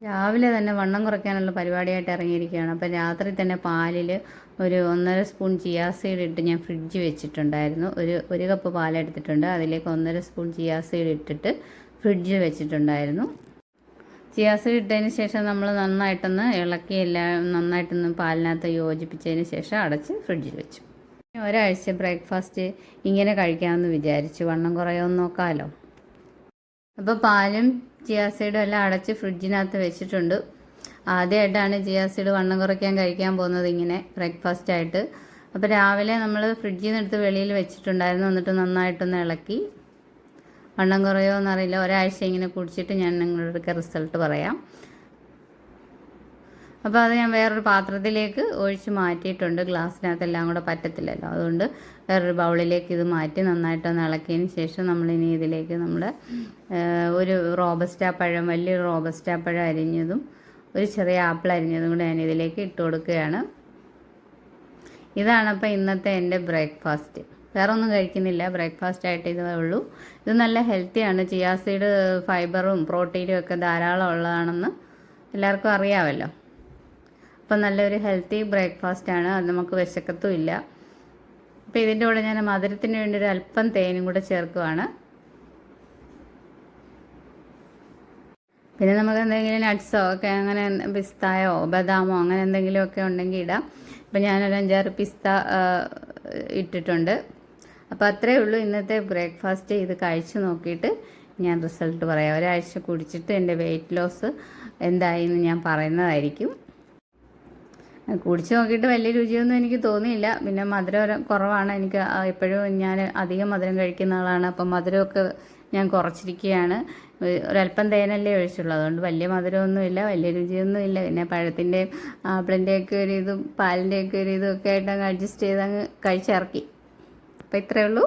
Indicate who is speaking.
Speaker 1: രാവിലെ തന്നെ വണ്ണം കുറയ്ക്കാനുള്ള പരിപാടിയായിട്ട് ഇറങ്ങിയിരിക്കുകയാണ്. അപ്പം രാത്രി തന്നെ പാലിൽ ഒരു 1.5 സ്പൂൺ ചിയാ സീഡ് ഇട്ട് ഞാൻ ഫ്രിഡ്ജ് വെച്ചിട്ടുണ്ടായിരുന്നു. ഒരു കപ്പ് പാലെടുത്തിട്ടുണ്ട്, അതിലേക്ക് 1.5 സ്പൂൺ ചിയാ സീഡ് ഇട്ടിട്ട് ഫ്രിഡ്ജിൽ വെച്ചിട്ടുണ്ടായിരുന്നു. ചിയാ സീഡ് ഇട്ടതിന് ശേഷം നമ്മൾ നന്നായിട്ടൊന്ന് ഇളക്കി നന്നായിട്ടൊന്ന് പാലിനകത്ത് യോജിപ്പിച്ചതിന് ശേഷം അടച്ച് ഫ്രിഡ്ജിൽ വെച്ചു. ഒരാഴ്ച ബ്രേക്ക്ഫാസ്റ്റ് ഇങ്ങനെ കഴിക്കാമെന്ന് വിചാരിച്ചു, വണ്ണം കുറയുമെന്ന് നോക്കാമല്ലോ. അപ്പോൾ പാലും ചിയാ സീഡും എല്ലാം അടച്ച് ഫ്രിഡ്ജിനകത്ത് വെച്ചിട്ടുണ്ട്. ആദ്യമായിട്ടാണ് ചിയാ സീഡ് വണ്ണം കുറയ്ക്കാൻ കഴിക്കാൻ പോകുന്നത് ഇങ്ങനെ ബ്രേക്ക്ഫാസ്റ്റായിട്ട്. അപ്പോൾ രാവിലെ നമ്മൾ ഫ്രിഡ്ജിൽ നിന്ന് എടുത്ത് വെളിയിൽ വെച്ചിട്ടുണ്ടായിരുന്നു. എന്നിട്ട് നന്നായിട്ടൊന്ന് ഇളക്കി. വണ്ണം കുറയുമോ എന്നറിയില്ല, ഒരാഴ്ച ഇങ്ങനെ കുടിച്ചിട്ട് ഞാൻ നിങ്ങളുടെ റിസൾട്ട് പറയാം. അപ്പോൾ അത് ഞാൻ വേറൊരു പാത്രത്തിലേക്ക് ഒഴിച്ച് മാറ്റിയിട്ടുണ്ട്. ഗ്ലാസ്സിനകത്ത് എല്ലാം കൂടെ പറ്റത്തില്ലല്ലോ, അതുകൊണ്ട് വേറൊരു ബൗളിലേക്ക് ഇത് മാറ്റി നന്നായിട്ടൊന്ന് ഇളക്കിയതിന് ശേഷം നമ്മളിനി ഇതിലേക്ക് ഒരു റോബസ്റ്റാ പഴം, വലിയൊരു റോബസ്റ്റാ പഴം അരിഞ്ഞതും ഒരു ചെറിയ ആപ്പിൾ അരിഞ്ഞതും കൂടെ ഞാൻ ഇതിലേക്ക് ഇട്ട് കൊടുക്കുകയാണ്. ഇതാണ് അപ്പോൾ ഇന്നത്തെ എൻ്റെ ബ്രേക്ക്ഫാസ്റ്റ്. വേറെ ഒന്നും കഴിക്കുന്നില്ല, ബ്രേക്ക്ഫാസ്റ്റായിട്ട് ഇതേ ഉള്ളൂ. ഇത് നല്ല ഹെൽത്തിയാണ്. ചിയാ സീഡ് ഫൈബറും പ്രോട്ടീനും ഒക്കെ ധാരാളം ഉള്ളതാണെന്ന് എല്ലാവർക്കും അറിയാമല്ലോ. അപ്പം നല്ലൊരു ഹെൽത്തി ബ്രേക്ക്ഫാസ്റ്റാണ്, അത് നമുക്ക് വിശക്കത്തും ഇല്ല. അപ്പോൾ ഇതിൻ്റെ കൂടെ ഞാൻ മധുരത്തിന് വേണ്ടി ഒരു അല്പം തേനും കൂടെ ചേർക്കുവാണ്. പിന്നെ നമുക്ക് എന്തെങ്കിലും നട്ട്സോ ഒക്കെ, അങ്ങനെ പിസ്തായോ ബദാമോ അങ്ങനെ എന്തെങ്കിലുമൊക്കെ ഉണ്ടെങ്കിൽ ഇടാം. അപ്പോൾ ഞാനൊരു 5-6 പിസ്ത ഇട്ടിട്ടുണ്ട്. അപ്പോൾ അത്രയേ ഉള്ളൂ ഇന്നത്തെ ബ്രേക്ക്ഫാസ്റ്റ്. ഇത് കഴിച്ച് നോക്കിയിട്ട് ഞാൻ റിസൾട്ട് പറയാം. ഒരാഴ്ച കുടിച്ചിട്ട് എൻ്റെ വെയിറ്റ് ലോസ് എന്തായെന്ന് ഞാൻ പറയുന്നതായിരിക്കും. കുടിച്ച് നോക്കിയിട്ട് വലിയ രുചിയൊന്നും എനിക്ക് തോന്നിയില്ല. പിന്നെ മധുരം കുറവാണ്. എനിക്ക് എപ്പോഴും ഞാൻ അധികം മധുരം കഴിക്കുന്ന ആളാണ്. അപ്പം മധുരമൊക്കെ ഞാൻ കുറച്ചിരിക്കുകയാണ്. ഒരല്പം തേനല്ലേ ഒഴിച്ചുള്ളൂ, അതുകൊണ്ട് വലിയ മധുരമൊന്നുമില്ല, വലിയ രുചിയൊന്നുമില്ല. പിന്നെ പഴത്തിൻ്റെയും ആപ്പിളിൻ്റെയൊക്കെ ഒരു ഇതും പാലിൻ്റെയൊക്കെ ഒരു ഇതൊക്കെ ആയിട്ട് അങ്ങ് അഡ്ജസ്റ്റ് ചെയ്ത് അങ്ങ് കഴിച്ചിറക്കി. അപ്പോൾ ഇത്രയേ ഉള്ളൂ.